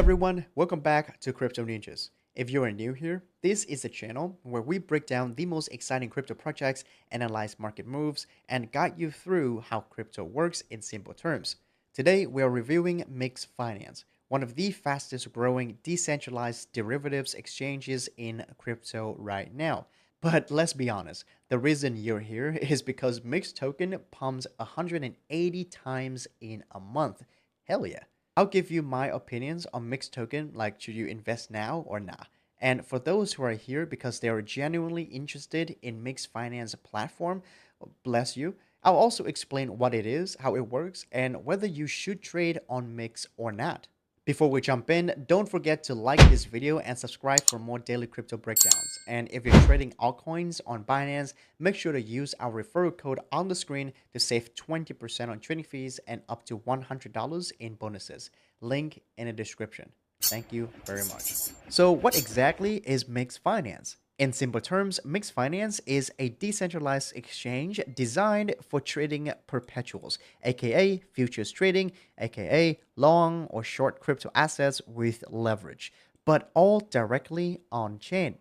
everyone, welcome back to Crypto Ninjas. If you are new here, this is a channel where we break down the most exciting crypto projects, analyze market moves, and guide you through how crypto works in simple terms. Today, we are reviewing Mix Finance, one of the fastest growing decentralized derivatives exchanges in crypto right now. But let's be honest, the reason you're here is because Mix token pumps 180 times in a month. Hell yeah. I'll give you my opinions on Mixed Token, like should you invest now or not. And for those who are here because they are genuinely interested in Mixed Finance platform, bless you. I'll also explain what it is, how it works, and whether you should trade on Mix or not. Before we jump in, don't forget to like this video and subscribe for more daily crypto breakdowns. And if you're trading altcoins on Binance, make sure to use our referral code on the screen to save 20% on trading fees and up to $100 in bonuses. Link in the description. Thank you very much. So what exactly is Mix Finance? In simple terms, Mix Finance is a decentralized exchange designed for trading perpetuals, aka futures trading, aka long or short crypto assets with leverage, but all directly on chain.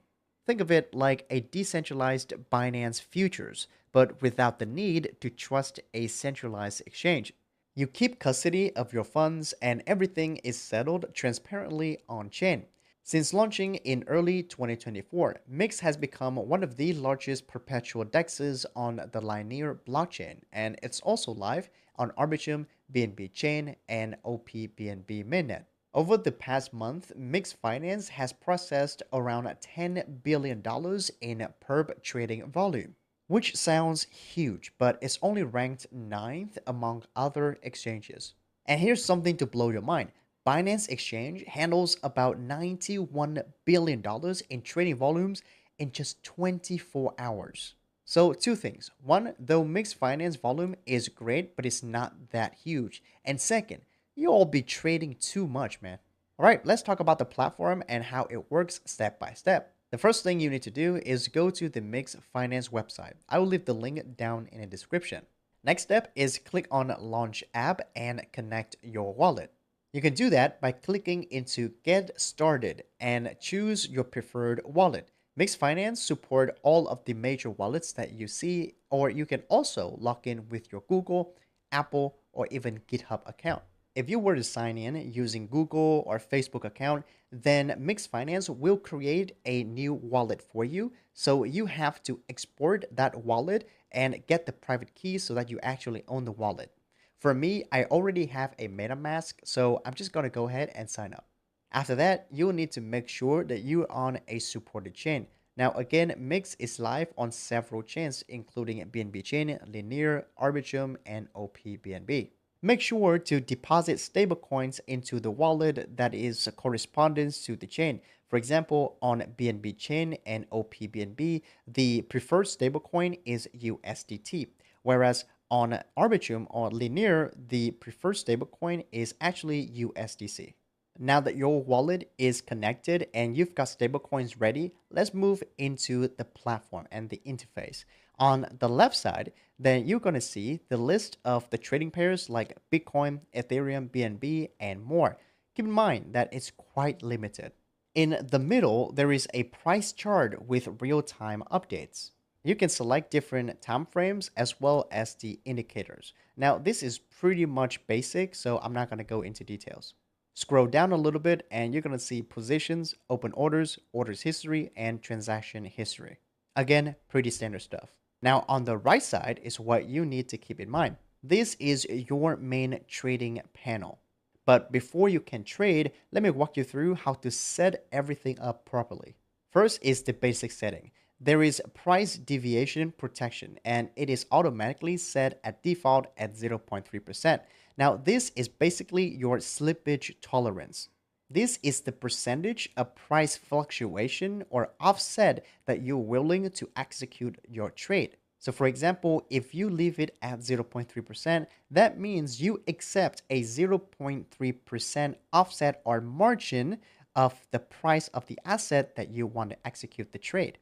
Think of it like a decentralized Binance futures, but without the need to trust a centralized exchange. You keep custody of your funds and everything is settled transparently on chain. Since launching in early 2024, Mix has become one of the largest perpetual dexes on the Linear blockchain, and it's also live on Arbitrum, BNB Chain, and OPBNB mainnet. Over the past month, Mix Finance has processed around $10 billion in perp trading volume, which sounds huge, but it's only ranked ninth among other exchanges. And here's something to blow your mind. Binance Exchange handles about $91 billion in trading volumes in just 24 hours. So, two things. One, though Mixed Finance volume is great, but it's not that huge. And second, you all be trading too much, man. All right, let's talk about the platform and how it works step by step. The first thing you need to do is go to the Mix Finance website. I will leave the link down in the description. Next step is click on Launch App and connect your wallet. You can do that by clicking into Get Started and choose your preferred wallet. Mix Finance support all of the major wallets that you see, or you can also log in with your Google, Apple, or even GitHub account. If you were to sign in using Google or Facebook account, then Mix Finance will create a new wallet for you. So you have to export that wallet and get the private key so that you actually own the wallet. For me, I already have a MetaMask, so I'm just going to go ahead and sign up. After that, you'll need to make sure that you're on a supported chain. Now, again, Mix is live on several chains, including BNB Chain, Linear, Arbitrum, and OPBNB. Make sure to deposit stablecoins into the wallet that is correspondence to the chain. For example, on BNB Chain and OPBNB, the preferred stablecoin is USDT, whereas on Arbitrum or Linear, the preferred stablecoin is actually USDC. Now that your wallet is connected and you've got stablecoins ready, let's move into the platform and the interface. On the left side, then you're going to see the list of the trading pairs like Bitcoin, Ethereum, BNB, and more. Keep in mind that it's quite limited. In the middle, there is a price chart with real-time updates. You can select different time frames as well as the indicators. Now, this is pretty much basic, so I'm not going to go into details. Scroll down a little bit and you're going to see positions, open orders, orders history, and transaction history. Again, pretty standard stuff. Now, on the right side is what you need to keep in mind. This is your main trading panel. But before you can trade, let me walk you through how to set everything up properly. First is the basic setting. There is price deviation protection and it is automatically set at default at 0.3%. Now, this is basically your slippage tolerance. This is the percentage of price fluctuation or offset that you're willing to execute your trade. So for example, if you leave it at 0.3%, that means you accept a 0.3% offset or margin of the price of the asset that you want to execute the trade.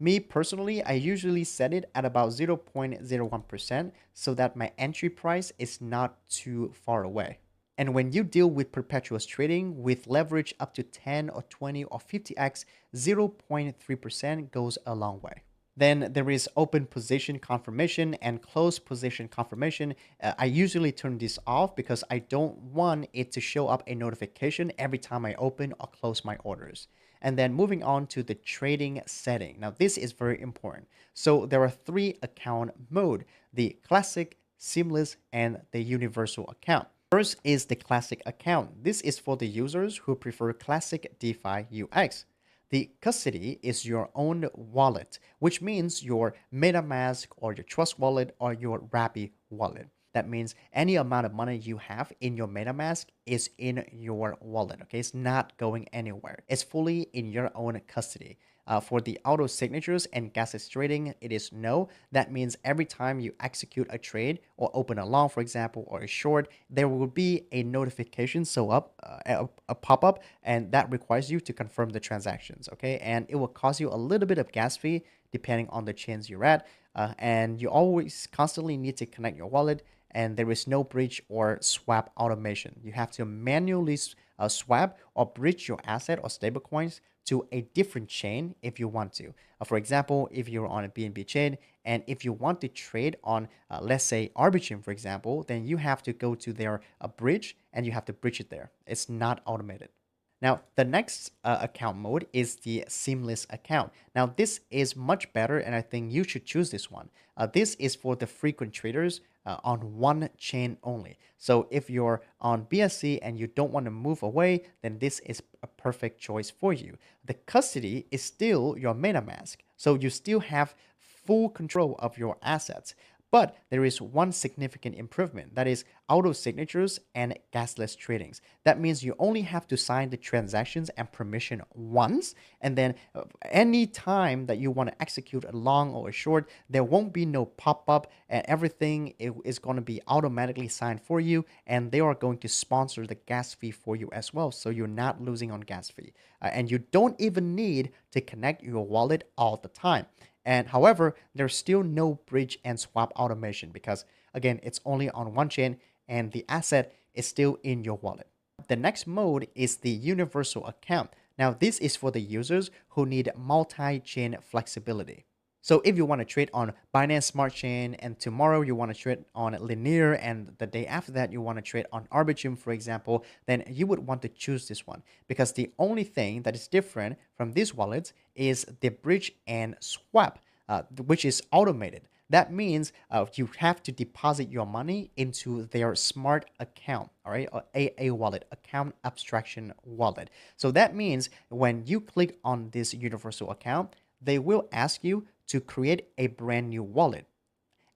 Me personally, I usually set it at about 0.01% so that my entry price is not too far away. And when you deal with perpetuous trading with leverage up to 10 or 20 or 50x, 0.3% goes a long way. Then there is open position confirmation and closed position confirmation. I usually turn this off because I don't want it to show up a notification every time I open or close my orders. And then moving on to the trading setting. Now, this is very important. So there are three account mode: the classic, seamless, and the universal account. First is the classic account. This is for the users who prefer classic DeFi UX. The custody is your own wallet, which means your MetaMask or your Trust wallet or your Rappi wallet. That means any amount of money you have in your MetaMask is in your wallet. Okay, it's not going anywhere. It's fully in your own custody. For the auto signatures and gasless trading, it is no. That means every time you execute a trade or open a long, for example, or a short, there will be a notification a pop up, and that requires you to confirm the transactions. Okay, and it will cost you a little bit of gas fee depending on the chains you're at, and you always constantly need to connect your wallet. And there is no bridge or swap automation. You have to manually swap or bridge your asset or stablecoins to a different chain if you want to. For example, if you're on a BNB chain and if you want to trade on, let's say, Arbitrum, for example, then you have to go to their bridge and you have to bridge it there. It's not automated. Now, the next account mode is the seamless account. Now, this is much better, and I think you should choose this one. This is for the frequent traders on one chain only. So if you're on BSC and you don't want to move away, then this is a perfect choice for you. The custody is still your MetaMask, so you still have full control of your assets. But there is one significant improvement, that is auto signatures and gasless tradings. That means you only have to sign the transactions and permission once, and then any time that you want to execute a long or a short, there won't be no pop-up, and everything is going to be automatically signed for you, and they are going to sponsor the gas fee for you as well, so you're not losing on gas fee. And you don't even need to connect your wallet all the time. And however, there's still no bridge and swap automation because, again, it's only on one chain and the asset is still in your wallet. The next mode is the universal account. Now, this is for the users who need multi-chain flexibility. So if you want to trade on Binance Smart Chain and tomorrow you want to trade on Linear and the day after that you want to trade on Arbitrum, for example, then you would want to choose this one because the only thing that is different from these wallets is the bridge and swap, which is automated. That means you have to deposit your money into their smart account, all right, or AA wallet, account abstraction wallet. So that means when you click on this universal account, they will ask you to create a brand new wallet.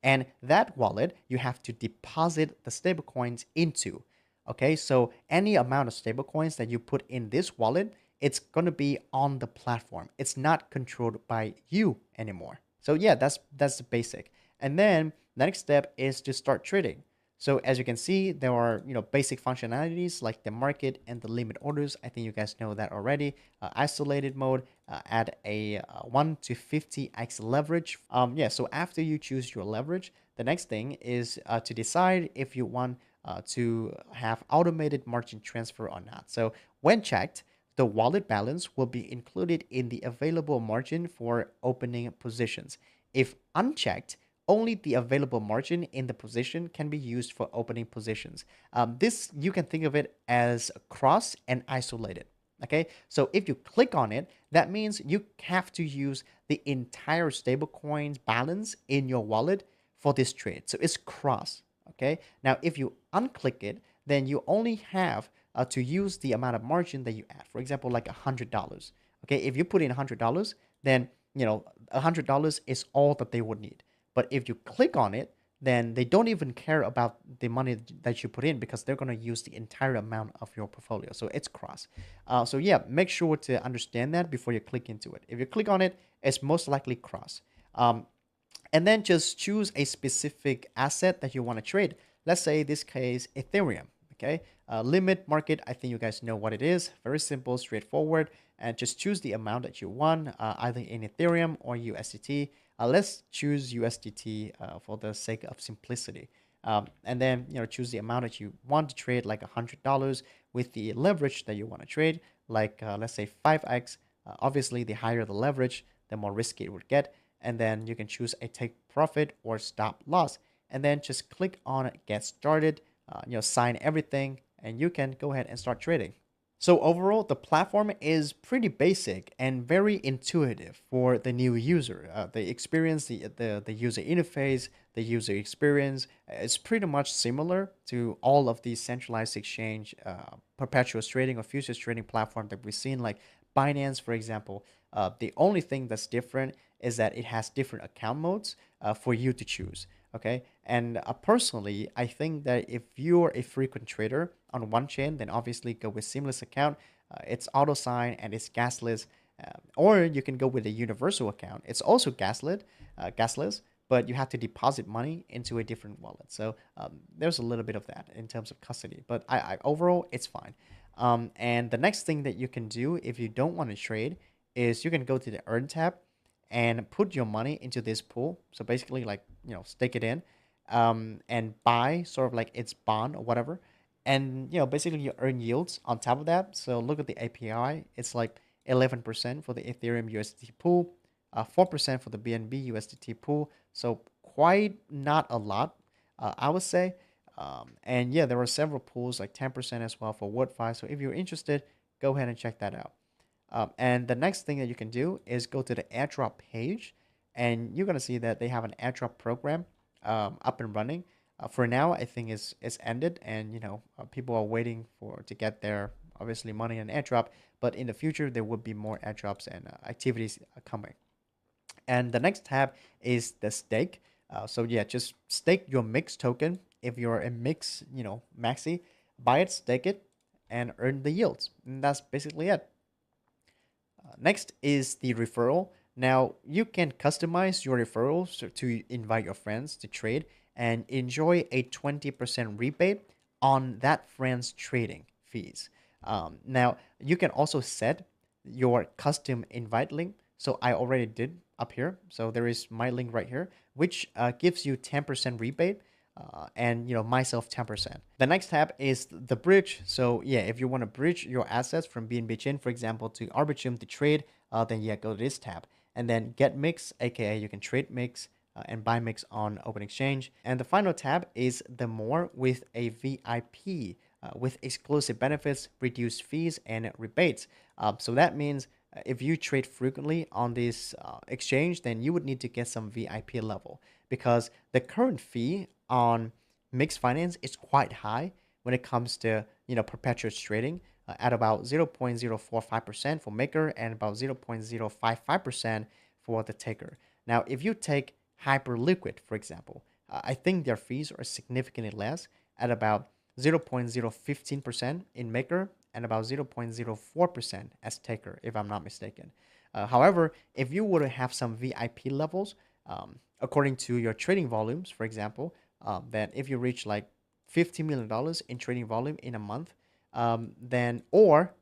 And that wallet you have to deposit the stablecoins into. Okay, so any amount of stablecoins that you put in this wallet, it's going to be on the platform. It's not controlled by you anymore. So yeah, that's the basic. And then the next step is to start trading. So as you can see, there are basic functionalities like the market and the limit orders. I think you guys know that already. Isolated mode at a 1 to 50x leverage. Yeah, so after you choose your leverage, the next thing is to decide if you want to have automated margin transfer or not. So when checked, the wallet balance will be included in the available margin for opening positions. If unchecked, only the available margin in the position can be used for opening positions. This, you can think of it as cross and isolated. Okay, so if you click on it, that means you have to use the entire stablecoin's balance in your wallet for this trade. So it's cross. Okay, now if you unclick it, then you only have to use the amount of margin that you add. For example, like $100. Okay, if you put in $100, then $100 is all that they would need. But if you click on it, then they don't even care about the money that you put in because they're going to use the entire amount of your portfolio. So it's cross. So yeah, make sure to understand that before you click into it. If you click on it, it's most likely cross. And then just choose a specific asset that you want to trade. Let's say this case, Ethereum. Okay, limit market, I think you guys know what it is. Very simple, straightforward, and just choose the amount that you want, either in Ethereum or USDT. Let's choose USDT for the sake of simplicity. And then choose the amount that you want to trade, like $100, with the leverage that you want to trade, like let's say 5x. Obviously, the higher the leverage, the more risky it would get. And then you can choose a take profit or stop loss, and then just click on get started. Sign everything, and you can go ahead and start trading. So overall, the platform is pretty basic and very intuitive for the new user. The experience, the user interface, the user experience is pretty much similar to all of these centralized exchange, perpetual trading or futures trading platform that we've seen, like Binance, for example. The only thing that's different is that it has different account modes for you to choose. Okay, and personally, I think that if you're a frequent trader on one chain, then obviously go with seamless account. It's auto sign and it's gasless. Or you can go with a universal account. It's also gasless, but you have to deposit money into a different wallet. So there's a little bit of that in terms of custody. But overall, it's fine. And the next thing that you can do if you don't want to trade is you can go to the Earn tab and put your money into this pool. So basically, like, stake it in, and buy sort of like its bond or whatever. And, basically you earn yields on top of that. So look at the API. It's like 11% for the Ethereum USDT pool, 4% for the BNB USDT pool. So quite not a lot, I would say. And yeah, there are several pools, like 10% as well for WordFi. So if you're interested, go ahead and check that out. And the next thing that you can do is go to the airdrop page, and you're gonna see that they have an airdrop program up and running. For now, I think it's ended, and people are waiting for to get their obviously money in airdrop. But in the future, there will be more airdrops and activities coming. And the next tab is the stake. So yeah, just stake your Mix token. If you're a Mix, maxi, buy it, stake it, and earn the yields. And that's basically it. Next is the referral. Now, you can customize your referrals to invite your friends to trade and enjoy a 20% rebate on that friend's trading fees. Now, you can also set your custom invite link. So I already did up here. So there is my link right here, which gives you 10% rebate, and myself 10%. The next tab is the bridge. So yeah, if you want to bridge your assets from BNB Chain, for example, to Arbitrum to trade, then yeah, go to this tab. And then get Mix, aka you can trade Mix and buy Mix on Open Exchange. And the final tab is the more, with a VIP with exclusive benefits, reduced fees, and rebates. So that means if you trade frequently on this exchange, then you would need to get some VIP level, because the current fee on Mix Finance is quite high when it comes to perpetual trading, at about 0.045% for maker and about 0.055% for the taker. Now, if you take Hyperliquid, for example, I think their fees are significantly less, at about 0.015% in maker and about 0.04% as taker, if I'm not mistaken. However, if you were to have some VIP levels, according to your trading volumes, for example, that if you reach like $50 million in trading volume in a month, then or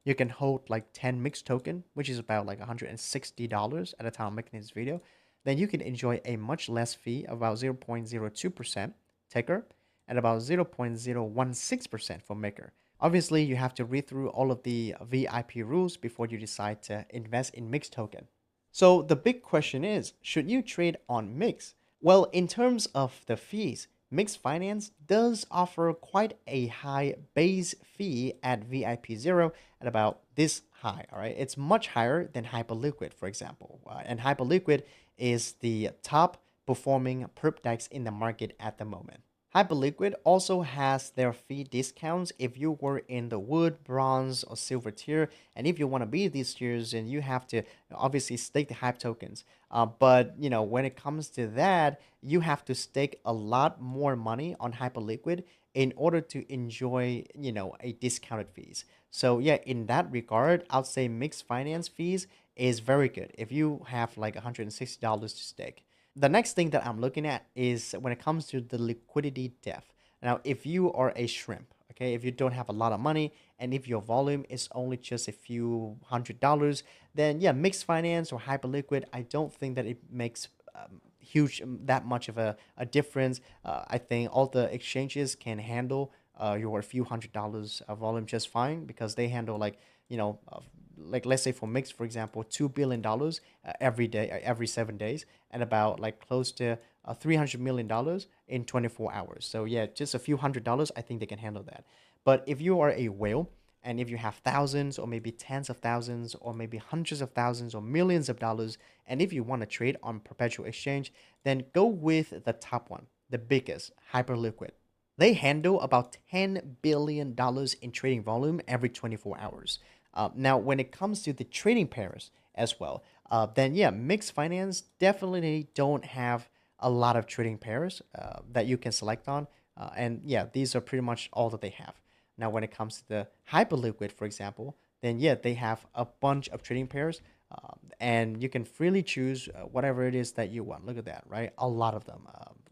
you can hold like 10 mixed token, which is about like $160 at the time of making this video. Then you can enjoy a much less fee, about 0.02% taker and about 0.016% for maker. Obviously, you have to read through all of the VIP rules before you decide to invest in Mix token. So the big question is, should you trade on Mix? Well, in terms of the fees, Mix Finance does offer quite a high base fee at VIP 0 at about this high, all right? It's much higher than Hyperliquid, for example. And Hyperliquid is the top performing perp DEX in the market at the moment. Hyperliquid also has their fee discounts if you were in the wood, bronze, or silver tier. And if you want to be these tiers, then you have to obviously stake the Hype tokens. But when it comes to that, you have to stake a lot more money on Hyperliquid in order to enjoy a discounted fees. So yeah, in that regard, I'd say Mixed Finance fees is very good if you have like $160 to stake. The next thing that I'm looking at is when it comes to the liquidity depth. Now, if you are a shrimp, okay, if you don't have a lot of money and if your volume is only just a few $100s, then yeah, Mixed Finance or Hyperliquid, I don't think that it makes huge that much of a difference. I think all the exchanges can handle your few $100 of volume just fine because they handle like you know like let's say for Mix for example $2 billion every day every 7 days and about like close to $300 million in 24 hours. So yeah, just a few $100, I think they can handle that. But if you are a whale and if you have thousands or maybe tens of thousands or maybe hundreds of thousands or millions of dollars, and if you want to trade on perpetual exchange, then go with the top one, the biggest, Hyperliquid. They handle about $10 billion in trading volume every 24 hours. Now, when it comes to the trading pairs as well, then yeah, Mixed Finance definitely don't have a lot of trading pairs that you can select on. And yeah, these are pretty much all that they have. Now, when it comes to the Hyperliquid, for example, then yeah, they have a bunch of trading pairs, and you can freely choose whatever it is that you want. Look at that, right? A lot of them.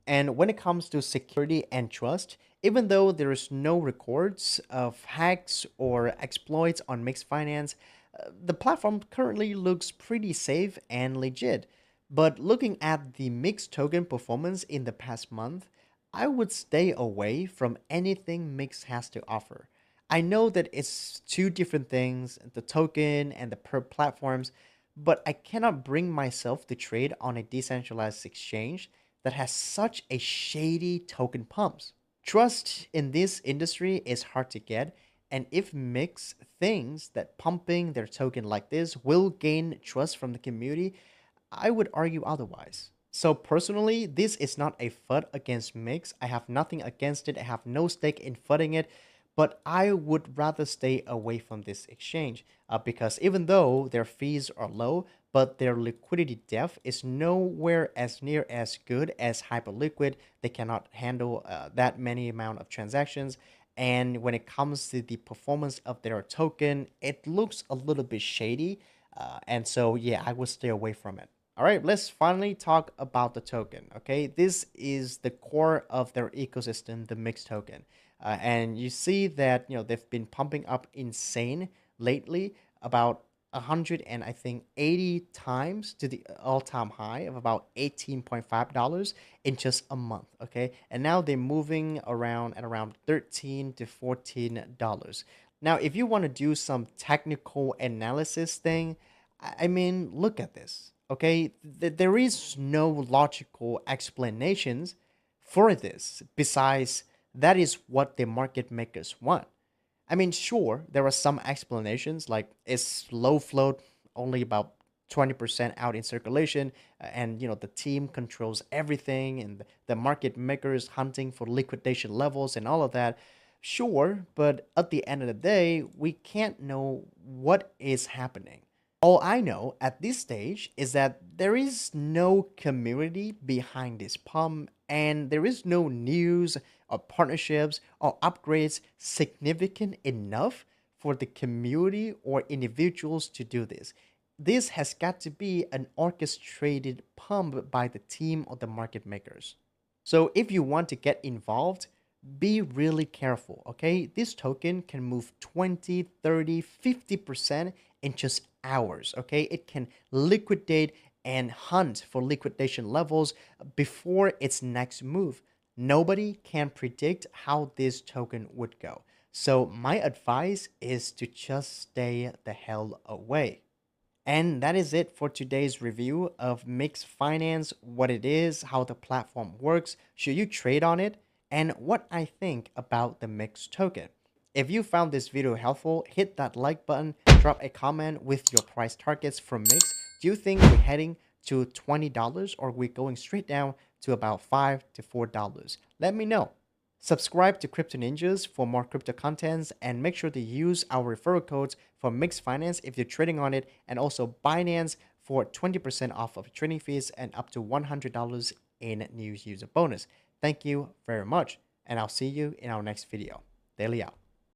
And when it comes to security and trust, even though there is no records of hacks or exploits on Mixed Finance, the platform currently looks pretty safe and legit. But looking at the Mix token performance in the past month, I would stay away from anything Mix has to offer. I know that it's two different things, the token and the per platforms, but I cannot bring myself to trade on a decentralized exchange that has such a shady token pumps. Trust in this industry is hard to get, and if Mix thinks that pumping their token like this will gain trust from the community, I would argue otherwise. So personally, this is not a FUD against Mix. I have nothing against it. I have no stake in FUDing it, but I would rather stay away from this exchange because even though their fees are low, but their liquidity depth is nowhere as near as good as Hyperliquid. They cannot handle that many amount of transactions. And when it comes to the performance of their token, it looks a little bit shady. And so, yeah, I would stay away from it. All right, let's finally talk about the token. Okay, this is the core of their ecosystem, the Mix token. And you see that they've been pumping up insane lately, about 100 and I think 80 times to the all-time high of about $18.5 in just a month. Okay, and now they're moving around at around $13 to $14. Now, if you want to do some technical analysis thing, I mean, look at this. Okay, there is no logical explanations for this besides that is what the market makers want. I mean, sure, there are some explanations like it's low float, only about 20% out in circulation, and the team controls everything, and the market makers hunting for liquidation levels and all of that. Sure, but at the end of the day, we can't know what is happening. All I know at this stage is that there is no community behind this pump, and there is no news or partnerships or upgrades significant enough for the community or individuals to do this. This has got to be an orchestrated pump by the team or the market makers. So if you want to get involved, be really careful, okay? This token can move 20, 30, 50% in just hours, okay? It can liquidate and hunt for liquidation levels before its next move. Nobody can predict how this token would go. So my advice is to just stay the hell away. And that is it for today's review of Mix Finance, what it is, how the platform works, should you trade on it, and what I think about the Mix token. If you found this video helpful, hit that like button, drop a comment with your price targets for Mix. Do you think we're heading to $20 or we're going straight down to about $5 to $4? Let me know. Subscribe to Crypto Ninjas for more crypto contents and make sure to use our referral codes for Mix Finance if you're trading on it, and also Binance for 20% off of trading fees and up to $100 in new user bonus. Thank you very much, and I'll see you in our next video. Daily out.